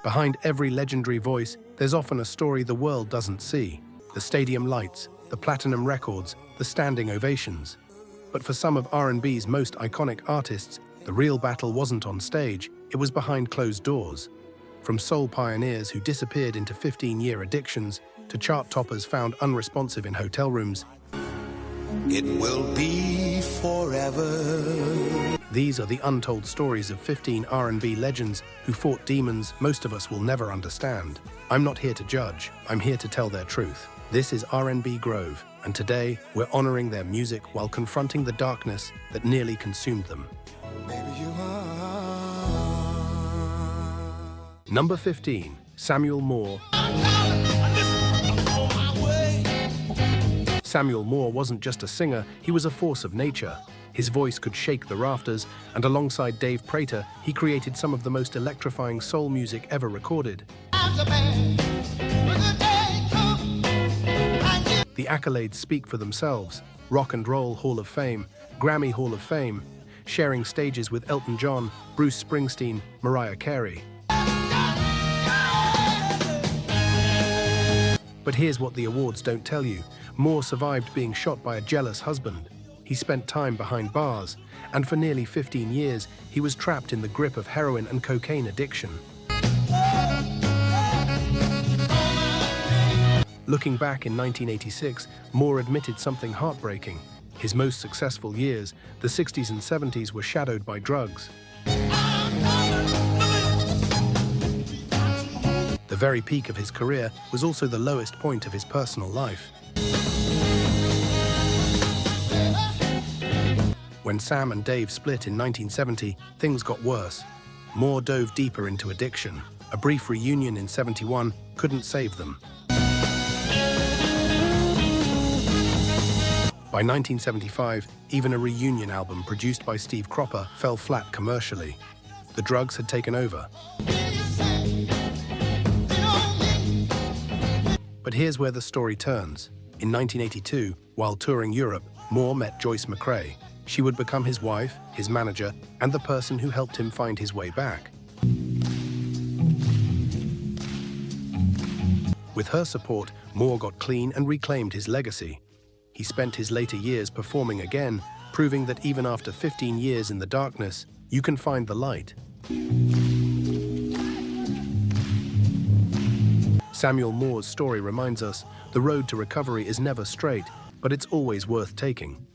Behind every legendary voice, there's often a story the world doesn't see. The stadium lights, the platinum records, the standing ovations. But for some of R&B's most iconic artists, the real battle wasn't on stage, it was behind closed doors. From soul pioneers who disappeared into 15-year addictions, to chart toppers found unresponsive in hotel rooms, it will be forever. These are the untold stories of 15 R&B legends who fought demons most of us will never understand. I'm not here to judge, I'm here to tell their truth. This is R&B Grove, and today we're honoring their music while confronting the darkness that nearly consumed them. Baby, you are. Number 15, Samuel Moore. Samuel Moore wasn't just a singer, he was a force of nature. His voice could shake the rafters, and alongside Dave Prater, he created some of the most electrifying soul music ever recorded. The accolades speak for themselves. Rock and Roll Hall of Fame, Grammy Hall of Fame, sharing stages with Elton John, Bruce Springsteen, Mariah Carey. But here's what the awards don't tell you. Moore survived being shot by a jealous husband. He spent time behind bars, and for nearly 15 years, he was trapped in the grip of heroin and cocaine addiction. Looking back in 1986, Moore admitted something heartbreaking. His most successful years, the 60s and 70s, were shadowed by drugs. The very peak of his career was also the lowest point of his personal life. When Sam and Dave split in 1970, things got worse. Moore dove deeper into addiction. A brief reunion in '71 couldn't save them. By 1975, even a reunion album produced by Steve Cropper fell flat commercially. The drugs had taken over. But here's where the story turns. In 1982, while touring Europe, Moore met Joyce McRae. She would become his wife, his manager, and the person who helped him find his way back. With her support, Moore got clean and reclaimed his legacy. He spent his later years performing again, proving that even after 15 years in the darkness, you can find the light. Samuel Moore's story reminds us the road to recovery is never straight, but it's always worth taking.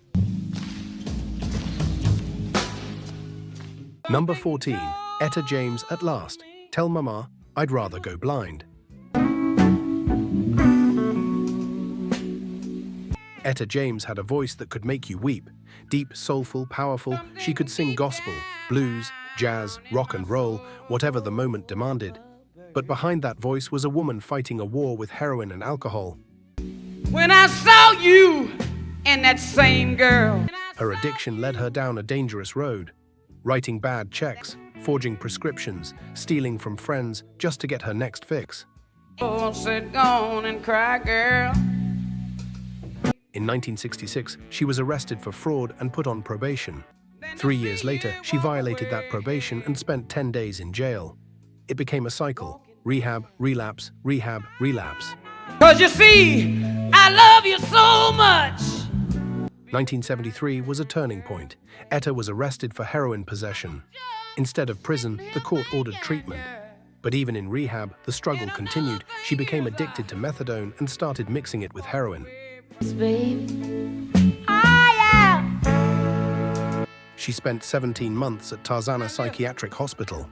Number 14, Etta James, At Last. Tell Mama, I'd Rather Go Blind. Etta James had a voice that could make you weep. Deep, soulful, powerful, she could sing gospel, blues, jazz, rock and roll, whatever the moment demanded. But behind that voice was a woman fighting a war with heroin and alcohol. When I saw you and that same girl. Her addiction led her down a dangerous road. Writing bad checks, forging prescriptions, stealing from friends just to get her next fix. Oh, sit down and cry, girl. In 1966, she was arrested for fraud and put on probation. 3 years later, she violated that probation and spent 10 days in jail. It became a cycle. Rehab, relapse, rehab, relapse. 'Cause you see, I love you so much. 1973 was a turning point. Etta was arrested for heroin possession. Instead of prison, the court ordered treatment. But even in rehab, the struggle continued. She became addicted to methadone and started mixing it with heroin. She spent 17 months at Tarzana Psychiatric Hospital.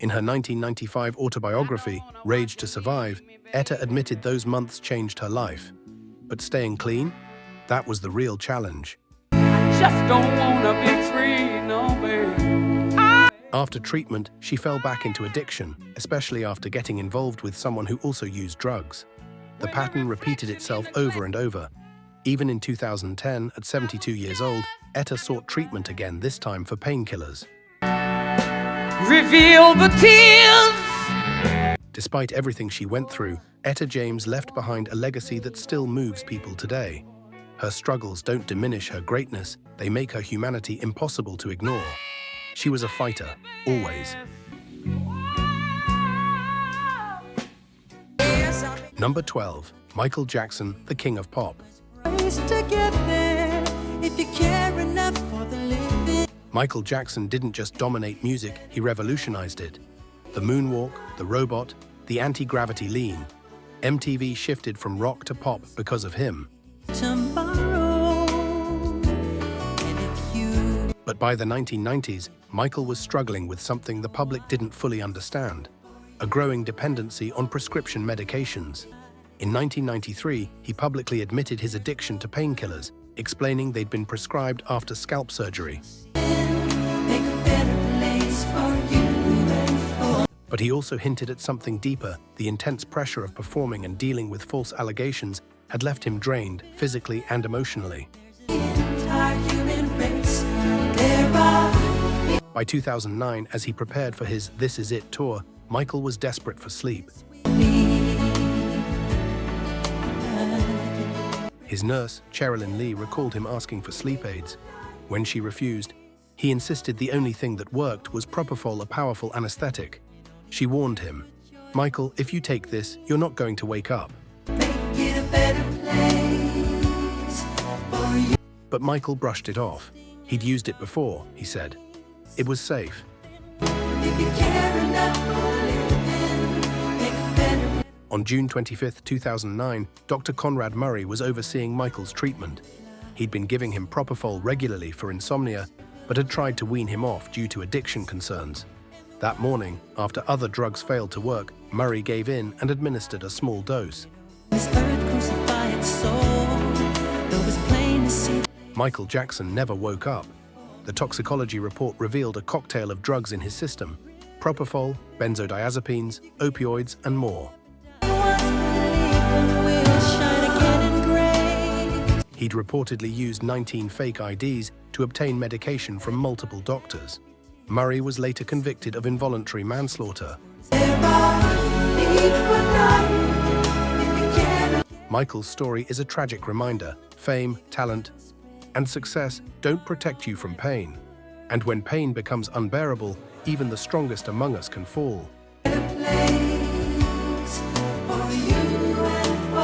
In her 1995 autobiography, Rage to Survive, Etta admitted those months changed her life. But staying clean? That was the real challenge. Just don't wanna be free, no, babe. After treatment, she fell back into addiction, especially after getting involved with someone who also used drugs. The pattern repeated itself over and over. Even in 2010, at 72 years old, Etta sought treatment again, this time for painkillers. Reveal the tears. Despite everything she went through, Etta James left behind a legacy that still moves people today. Her struggles don't diminish her greatness, they make her humanity impossible to ignore. She was a fighter, always. Number 12. Michael Jackson, the King of Pop. Michael Jackson didn't just dominate music, he revolutionized it. The moonwalk, the robot, the anti-gravity lean. MTV shifted from rock to pop because of him. But by the 1990s, Michael was struggling with something the public didn't fully understand: a growing dependency on prescription medications. In 1993, he publicly admitted his addiction to painkillers, explaining they'd been prescribed after scalp surgery. But he also hinted at something deeper. The intense pressure of performing and dealing with false allegations had left him drained, physically and emotionally. By 2009, as he prepared for his This Is It tour, Michael was desperate for sleep. His nurse, Sherilyn Lee, recalled him asking for sleep aids. When she refused, he insisted the only thing that worked was propofol, a powerful anesthetic. She warned him, "Michael, if you take this, you're not going to wake up." But Michael brushed it off. He'd used it before, he said. It was safe. On June 25, 2009, Dr. Conrad Murray was overseeing Michael's treatment. He'd been giving him propofol regularly for insomnia, but had tried to wean him off due to addiction concerns. That morning, after other drugs failed to work, Murray gave in and administered a small dose. Michael Jackson never woke up. The toxicology report revealed a cocktail of drugs in his system: propofol, benzodiazepines, opioids, and more. He'd reportedly used 19 fake IDs to obtain medication from multiple doctors. Murray was later convicted of involuntary manslaughter. Michael's story is a tragic reminder. Fame, talent, and success don't protect you from pain. And when pain becomes unbearable, even the strongest among us can fall.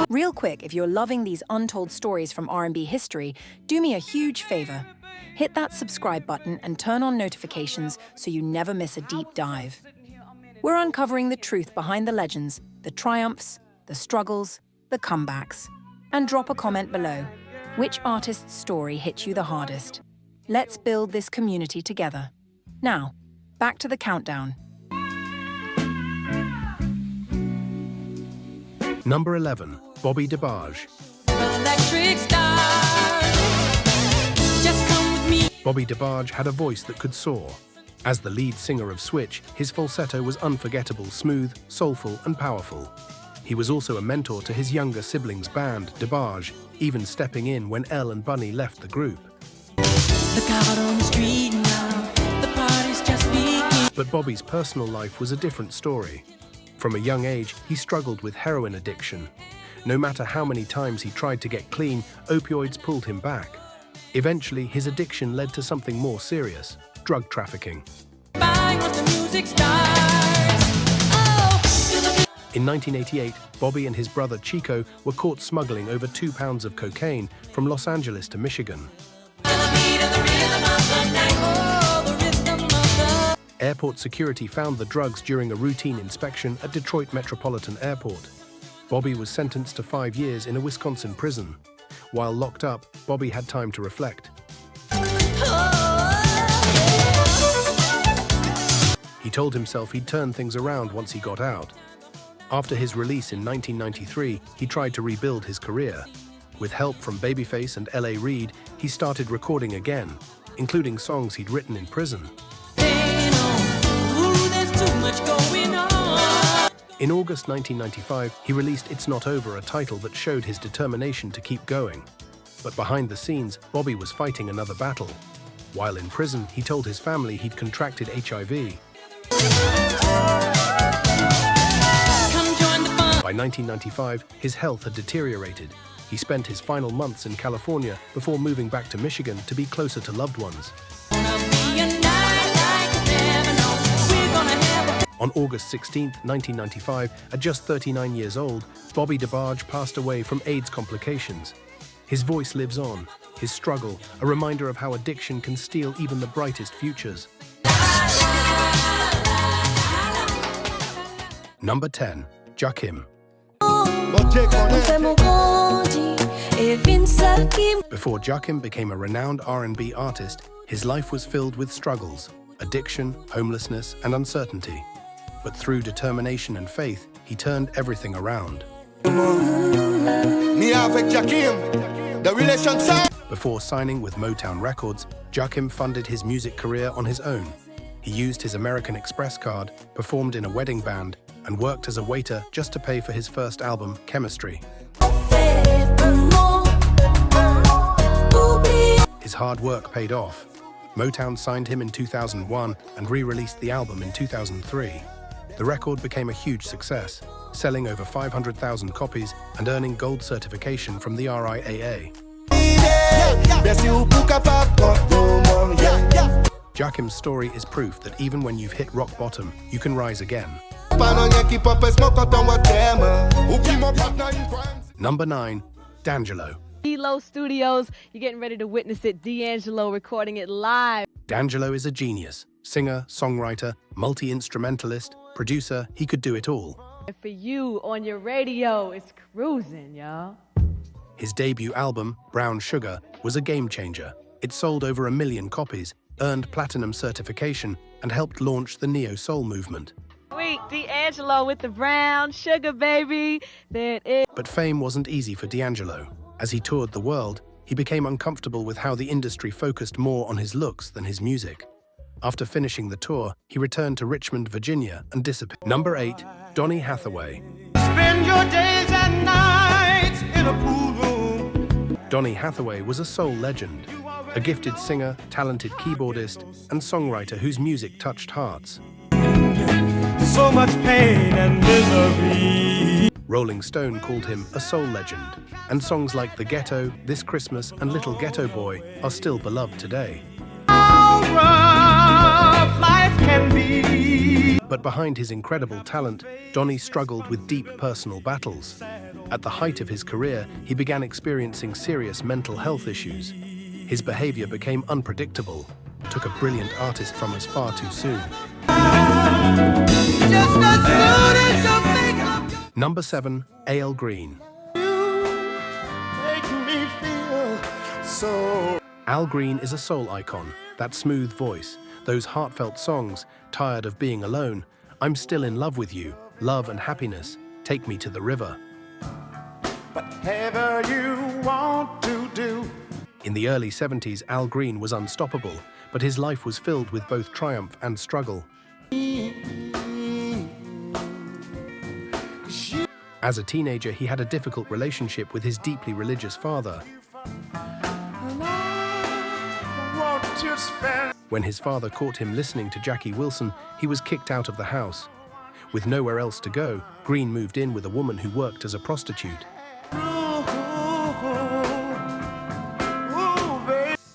Real quick, if you're loving these untold stories from R&B history, do me a huge favor. Hit that subscribe button and turn on notifications so you never miss a deep dive. We're uncovering the truth behind the legends, the triumphs, the struggles, the comebacks. And drop a comment below. Which artist's story hit you the hardest? Let's build this community together. Now, back to the countdown. Number 11. Bobby DeBarge. Bobby DeBarge had a voice that could soar. As the lead singer of Switch, his falsetto was unforgettable, smooth, soulful, and powerful. He was also a mentor to his younger siblings' band, DeBarge, even stepping in when Elle and Bunny left the group. Look out on the street now, the party's just beginning. But Bobby's personal life was a different story. From a young age, he struggled with heroin addiction. No matter how many times he tried to get clean, opioids pulled him back. Eventually, his addiction led to something more serious: drug trafficking. In 1988, Bobby and his brother Chico were caught smuggling over 2 pounds of cocaine from Los Angeles to Michigan. Airport security found the drugs during a routine inspection at Detroit Metropolitan Airport. Bobby was sentenced to 5 years in a Wisconsin prison. While locked up, Bobby had time to reflect. He told himself he'd turn things around once he got out. After his release in 1993, he tried to rebuild his career. With help from Babyface and L.A. Reid, he started recording again, including songs he'd written in prison. In August 1995, he released It's Not Over, a title that showed his determination to keep going. But behind the scenes, Bobby was fighting another battle. While in prison, he told his family he'd contracted HIV. By 1995, his health had deteriorated. He spent his final months in California before moving back to Michigan to be closer to loved ones. On On August 16, 1995, at just 39 years old, Bobby DeBarge passed away from AIDS complications. His voice lives on, his struggle, a reminder of how addiction can steal even the brightest futures. Number 10. Jakim. Before Jakim became a renowned R&B artist, his life was filled with struggles, addiction, homelessness, and uncertainty. But through determination and faith, he turned everything around. Before signing with Motown Records, Jakim funded his music career on his own. He used his American Express card, performed in a wedding band, and worked as a waiter just to pay for his first album, Chemistry. His hard work paid off. Motown signed him in 2001 and re-released the album in 2003. The record became a huge success, selling over 500,000 copies and earning gold certification from the RIAA. Jakim's story is proof that even when you've hit rock bottom, you can rise again. Number 9. D'Angelo. D'Lo Studios, you're getting ready to witness it. D'Angelo recording it live. D'Angelo is a genius. Singer, songwriter, multi-instrumentalist, producer, he could do it all. And for you on your radio, it's cruising, y'all. His debut album, Brown Sugar, was a game changer. It sold over 1 million copies, earned platinum certification, and helped launch the neo-soul movement. Sweet D'Angelo with the brown sugar, baby. There it is. But fame wasn't easy for D'Angelo. As he toured the world, he became uncomfortable with how the industry focused more on his looks than his music. After finishing the tour, he returned to Richmond, Virginia, and disappeared. Number 8. Donnie Hathaway. Spend your days and nights in a pool room. Donnie Hathaway was a soul legend, a gifted singer, talented keyboardist, and songwriter whose music touched hearts. So much pain and misery. Rolling Stone called him a soul legend, and songs like The Ghetto, This Christmas, and Little Ghetto Boy are still beloved today. How rough life can be. But behind his incredible talent, Donnie struggled with deep personal battles. At the height of his career, he began experiencing serious mental health issues. His behavior became unpredictable, took a brilliant artist from us far too soon. Just as soon as you think of Number 7. A.L. Green. make me feel so. Al Green is a soul icon, that smooth voice, those heartfelt songs, Tired of Being Alone, I'm Still in Love with You, Love and Happiness, Take Me to the River. Whatever you want to do. In the early 70s, Al Green was unstoppable, but his life was filled with both triumph and struggle. As a teenager, he had a difficult relationship with his deeply religious father. When his father caught him listening to Jackie Wilson, he was kicked out of the house. With nowhere else to go, Green moved in with a woman who worked as a prostitute.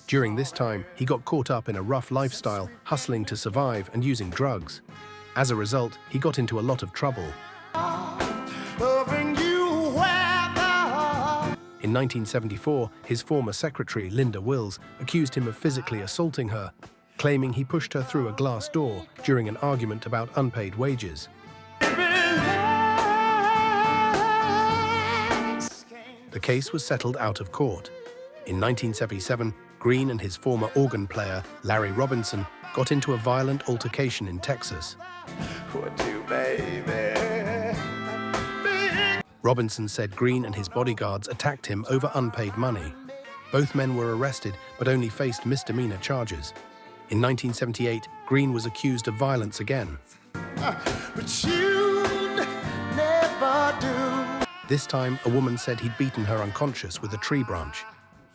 During this time, he got caught up in a rough lifestyle, hustling to survive and using drugs. As a result, he got into a lot of trouble. In 1974, his former secretary, Linda Wills, accused him of physically assaulting her, claiming he pushed her through a glass door during an argument about unpaid wages. The case was settled out of court. In 1977, Green and his former organ player, Larry Robinson, got into a violent altercation in Texas. Would you, baby? Robinson said Green and his bodyguards attacked him over unpaid money. Both men were arrested, but only faced misdemeanor charges. In 1978, Green was accused of violence again. But you'd never do. This time, a woman said he'd beaten her unconscious with a tree branch.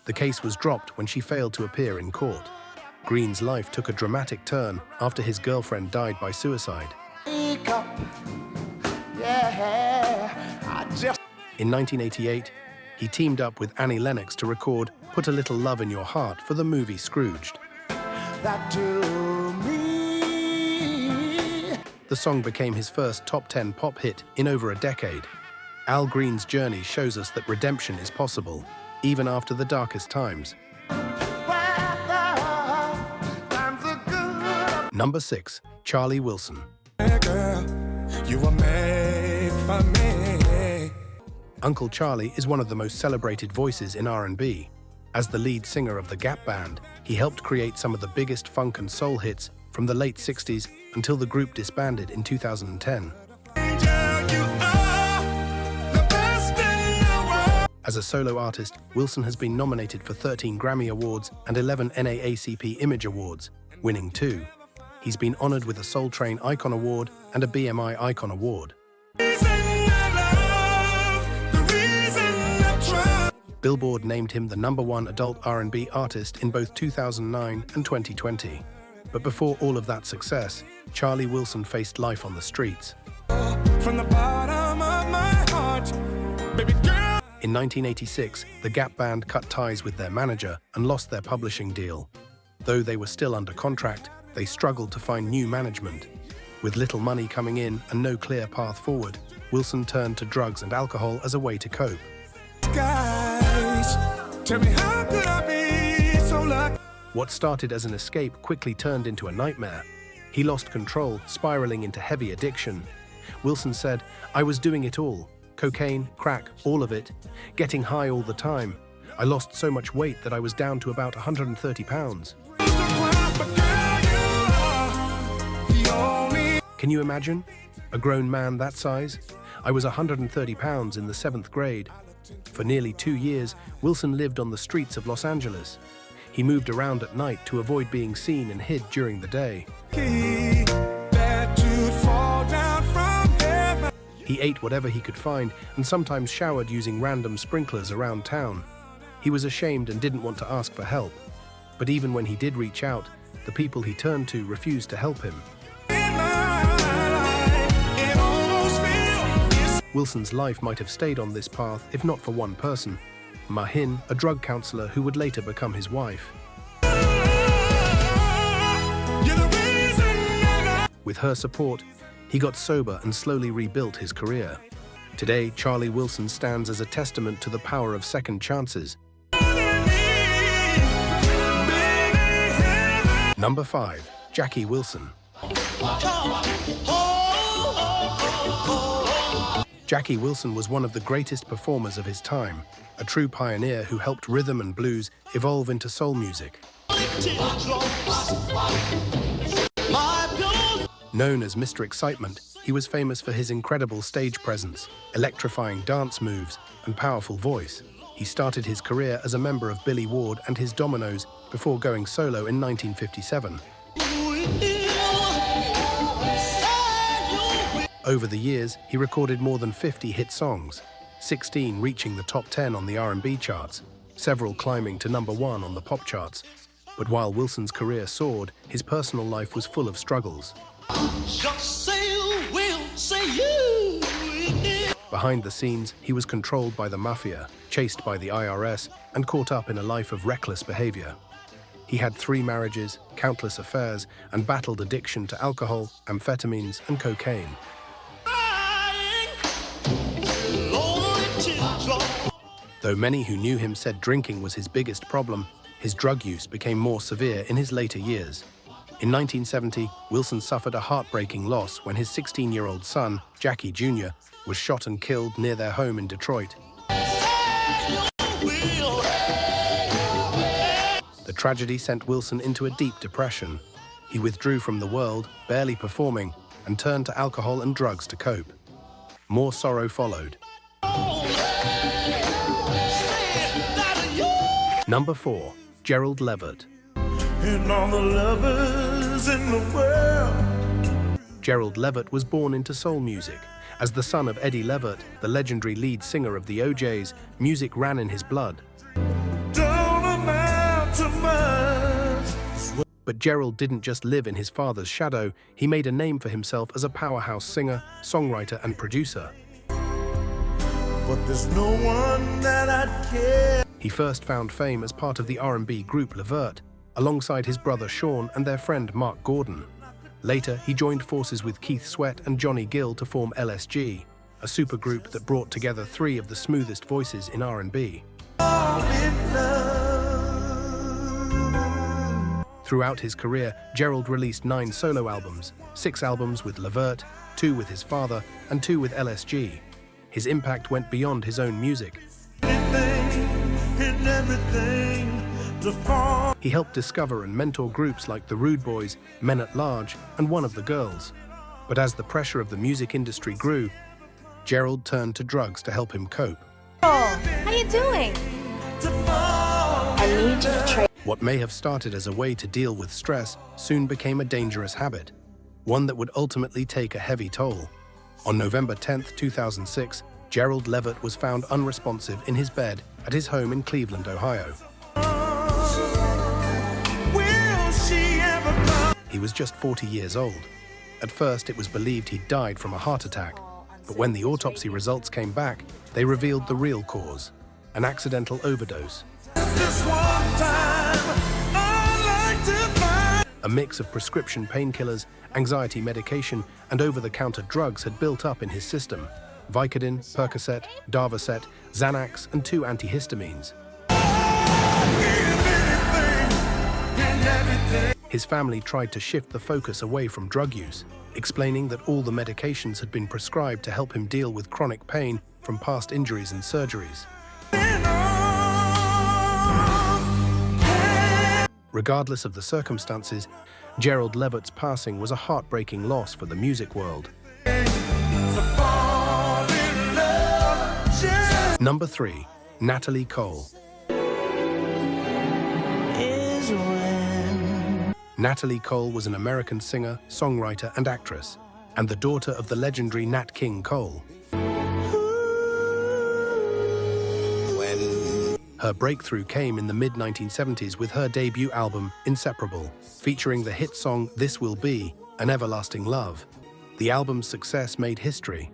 The case was dropped when she failed to appear in court. Green's life took a dramatic turn after his girlfriend died by suicide. Wake up. Yeah, I just. In 1988, he teamed up with Annie Lennox to record Put a Little Love in Your Heart for the movie Scrooged. That to me. The song became his first top 10 pop hit in over a decade. Al Green's journey shows us that redemption is possible, even after the darkest times. Number 6. Charlie Wilson. Girl, you were made for me. Uncle Charlie is one of the most celebrated voices in R&B. As the lead singer of the Gap Band, he helped create some of the biggest funk and soul hits from the late 60s until the group disbanded in 2010. As a solo artist, Wilson has been nominated for 13 Grammy Awards and 11 NAACP Image Awards, winning 2. He's been honored with a Soul Train Icon Award and a BMI Icon Award. Billboard named him the #1 adult R&B artist in both 2009 and 2020. But before all of that success, Charlie Wilson faced life on the streets. From the bottom of my heart, baby girl. In 1986, the Gap Band cut ties with their manager and lost their publishing deal. Though they were still under contract, they struggled to find new management. With little money coming in and no clear path forward, Wilson turned to drugs and alcohol as a way to cope. Guys, tell me how could I be so lucky? What started as an escape quickly turned into a nightmare. He lost control, spiraling into heavy addiction. Wilson said, "I was doing it all. Cocaine, crack, all of it. Getting high all the time. I lost so much weight that I was down to about 130 pounds. Can you imagine? A grown man that size? I was 130 pounds in the 7th grade. For nearly 2 years, Wilson lived on the streets of Los Angeles. He moved around at night to avoid being seen and hid during the day. He ate whatever he could find and sometimes showered using random sprinklers around town. He was ashamed and didn't want to ask for help. But even when he did reach out, the people he turned to refused to help him. Wilson's life might have stayed on this path if not for one person, Mahin, a drug counselor who would later become his wife. With her support, he got sober and slowly rebuilt his career. Today, Charlie Wilson stands as a testament to the power of second chances. Number 5. Jackie Wilson. Jackie Wilson was one of the greatest performers of his time, a true pioneer who helped rhythm and blues evolve into soul music. Known as Mr. Excitement, he was famous for his incredible stage presence, electrifying dance moves, and powerful voice. He started his career as a member of Billy Ward and his Dominoes before going solo in 1957. Over the years, he recorded more than 50 hit songs, 16 reaching the top 10 on the R&B charts, several climbing to #1 on the pop charts. But while Wilson's career soared, his personal life was full of struggles. Behind the scenes, he was controlled by the mafia, chased by the IRS, and caught up in a life of reckless behavior. He had 3 marriages, countless affairs, and battled addiction to alcohol, amphetamines, and cocaine. Though many who knew him said drinking was his biggest problem, his drug use became more severe in his later years. In 1970, Wilson suffered a heartbreaking loss when his 16-year-old son, Jackie Jr., was shot and killed near their home in Detroit. The tragedy sent Wilson into a deep depression. He withdrew from the world, barely performing, and turned to alcohol and drugs to cope. More sorrow followed. Number 4. Gerald Levert. And all the lovers in the world. Gerald Levert was born into soul music. As the son of Eddie Levert, the legendary lead singer of the OJs, music ran in his blood. Don't amount to much. But Gerald didn't just live in his father's shadow, he made a name for himself as a powerhouse singer, songwriter, and producer. But there's no one that I'd care. He first found fame as part of the R&B group Levert, alongside his brother Sean and their friend Mark Gordon. Later, he joined forces with Keith Sweat and Johnny Gill to form LSG, a supergroup that brought together three of the smoothest voices in R&B. Throughout his career, Gerald released 9 solo albums, 6 albums with Levert, 2 with his father, and 2 with LSG. His impact went beyond his own music. He helped discover and mentor groups like the Rude Boys, Men at Large, and One of the Girls. But as the pressure of the music industry grew, Gerald turned to drugs to help him cope. How you doing? I need you to trade. What may have started as a way to deal with stress soon became a dangerous habit, one that would ultimately take a heavy toll. On November 10, 2006, Gerald Levert was found unresponsive in his bed at his home in Cleveland, Ohio. He was just 40 years old. At first, it was believed he died from a heart attack, but when the autopsy results came back, they revealed the real cause, an accidental overdose. A mix of prescription painkillers, anxiety medication, and over-the-counter drugs had built up in his system: Vicodin, Percocet, Darvocet, Xanax, and 2 antihistamines. His family tried to shift the focus away from drug use, explaining that all the medications had been prescribed to help him deal with chronic pain from past injuries and surgeries. Regardless of the circumstances, Gerald Levert's passing was a heartbreaking loss for the music world. Number 3. Natalie Cole. Natalie Cole was an American singer, songwriter, and actress, and the daughter of the legendary Nat King Cole. Her breakthrough came in the mid-1970s with her debut album, Inseparable, featuring the hit song This Will Be, An Everlasting Love. The album's success made history.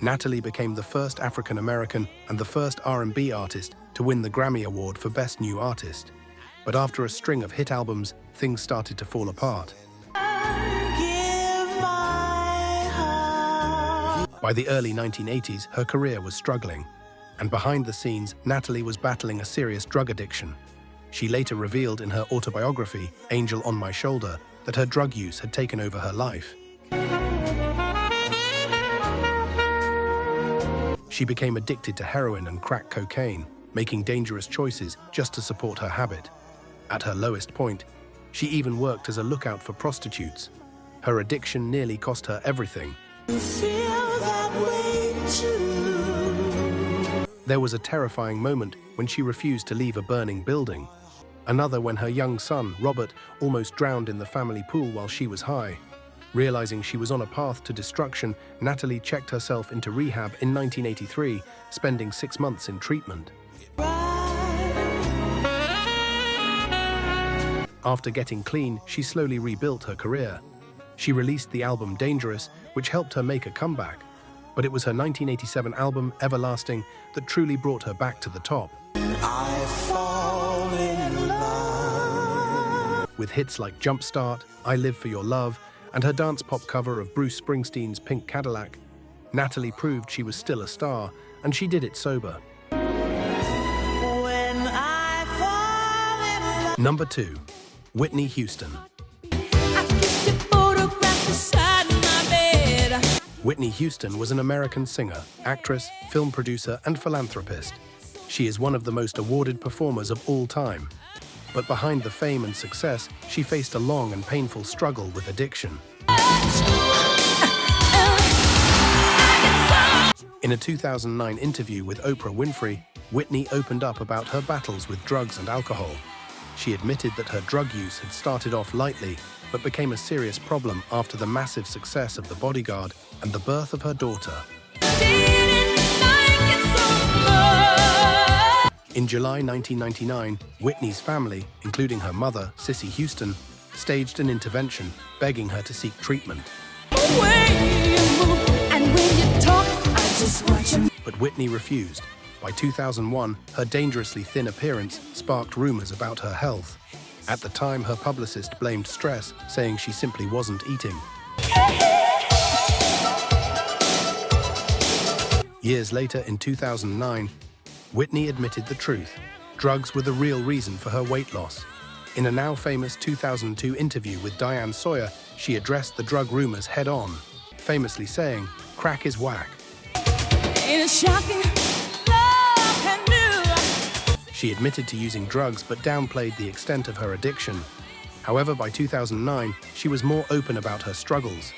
Natalie became the first African-American and the first R&B artist to win the Grammy Award for Best New Artist. But after a string of hit albums, things started to fall apart. By the early 1980s, her career was struggling, and behind the scenes, Natalie was battling a serious drug addiction. She later revealed in her autobiography, Angel on My Shoulder, that her drug use had taken over her life. She became addicted to heroin and crack cocaine, making dangerous choices just to support her habit. At her lowest point, she even worked as a lookout for prostitutes. Her addiction nearly cost her everything. There was a terrifying moment when she refused to leave a burning building. Another when her young son, Robert, almost drowned in the family pool while she was high. Realizing she was on a path to destruction, Natalie checked herself into rehab in 1983, spending 6 months in treatment. After getting clean, she slowly rebuilt her career. She released the album Dangerous, which helped her make a comeback. But it was her 1987 album, Everlasting, that truly brought her back to the top. With hits like Jumpstart, I Live for Your Love, and her dance pop cover of Bruce Springsteen's Pink Cadillac, Natalie proved she was still a star, and she did it sober. Number 2. Whitney Houston. Whitney Houston was an American singer, actress, film producer, and philanthropist. She is one of the most awarded performers of all time. But behind the fame and success, she faced a long and painful struggle with addiction. In a 2009 interview with Oprah Winfrey, Whitney opened up about her battles with drugs and alcohol. She admitted that her drug use had started off lightly, but became a serious problem after the massive success of The Bodyguard and the birth of her daughter. In July 1999, Whitney's family, including her mother, Cissy Houston, staged an intervention, begging her to seek treatment. But Whitney refused. By 2001, her dangerously thin appearance sparked rumors about her health. At the time, her publicist blamed stress, saying she simply wasn't eating. Years later, in 2009, Whitney admitted the truth. Drugs were the real reason for her weight loss. In a now famous 2002 interview with Diane Sawyer, she addressed the drug rumors head-on, famously saying, "Crack is whack." She admitted to using drugs but downplayed the extent of her addiction. However, by 2009, she was more open about her struggles.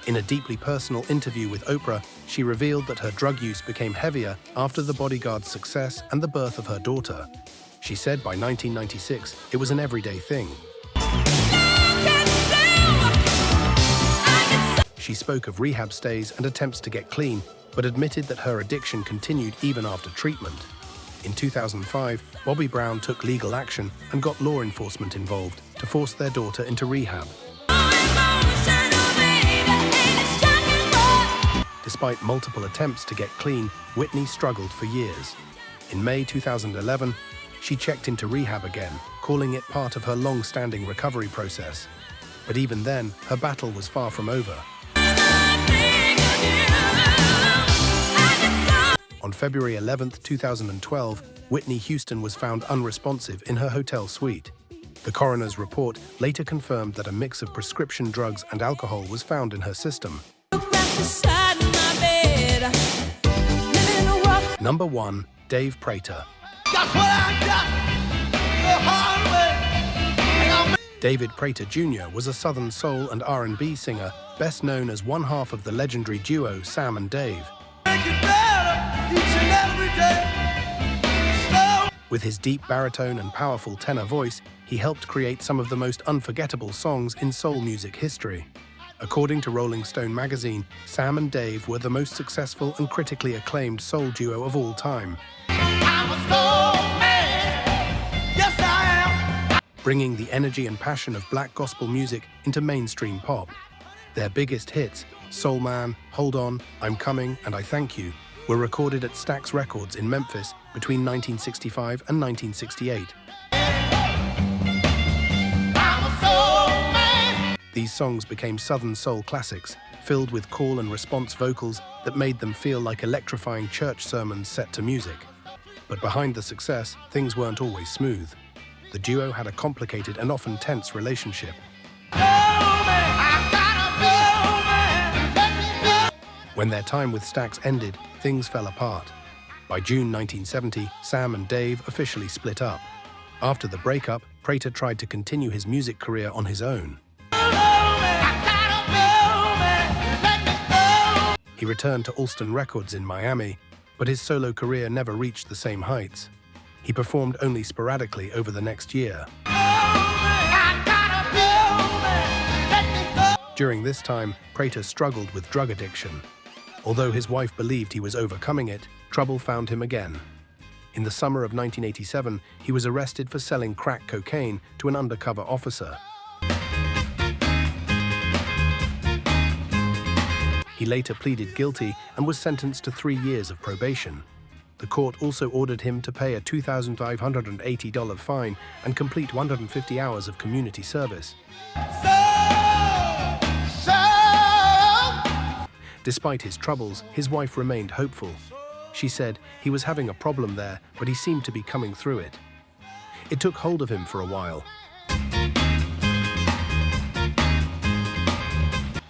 In a deeply personal interview with Oprah, she revealed that her drug use became heavier after The Bodyguard's success and the birth of her daughter. She said by 1996, it was an everyday thing. She spoke of rehab stays and attempts to get clean, but admitted that her addiction continued even after treatment. In 2005, Bobby Brown took legal action and got law enforcement involved to force their daughter into rehab. Despite multiple attempts to get clean, Whitney struggled for years. In May 2011, she checked into rehab again, calling it part of her long-standing recovery process. But even then, her battle was far from over. On February 11, 2012, Whitney Houston was found unresponsive in her hotel suite. The coroner's report later confirmed that a mix of prescription drugs and alcohol was found in her system. Number 1. Dave Prater. David Prater Jr. was a Southern soul and R&B singer, best known as one half of the legendary duo Sam and Dave. With his deep baritone and powerful tenor voice, he helped create some of the most unforgettable songs in soul music history. According to Rolling Stone magazine, Sam and Dave were the most successful and critically acclaimed soul duo of all time. Bringing the energy and passion of black gospel music into mainstream pop. Their biggest hits, Soul Man, Hold On, I'm Coming, and I Thank You, were recorded at Stax Records in Memphis between 1965 and 1968. These songs became Southern soul classics, filled with call and response vocals that made them feel like electrifying church sermons set to music. But behind the success, things weren't always smooth. The duo had a complicated and often tense relationship. When their time with Stax ended, things fell apart. By June 1970, Sam and Dave officially split up. After the breakup, Prater tried to continue his music career on his own. He returned to Alston Records in Miami, but his solo career never reached the same heights. He performed only sporadically over the next year. During this time, Prater struggled with drug addiction. Although his wife believed he was overcoming it, trouble found him again. In the summer of 1987, he was arrested for selling crack cocaine to an undercover officer. He later pleaded guilty and was sentenced to 3 years of probation. The court also ordered him to pay a $2,580 fine and complete 150 hours of community service. Despite his troubles, his wife remained hopeful. She said he was having a problem there, but he seemed to be coming through it. It took hold of him for a while.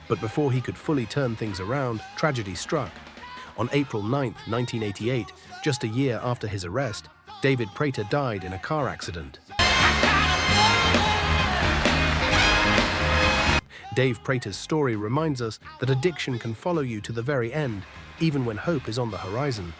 But before he could fully turn things around, tragedy struck. On April 9, 1988, just a year after his arrest, David Prater died in a car accident. Dave Prater's story reminds us that addiction can follow you to the very end, even when hope is on the horizon.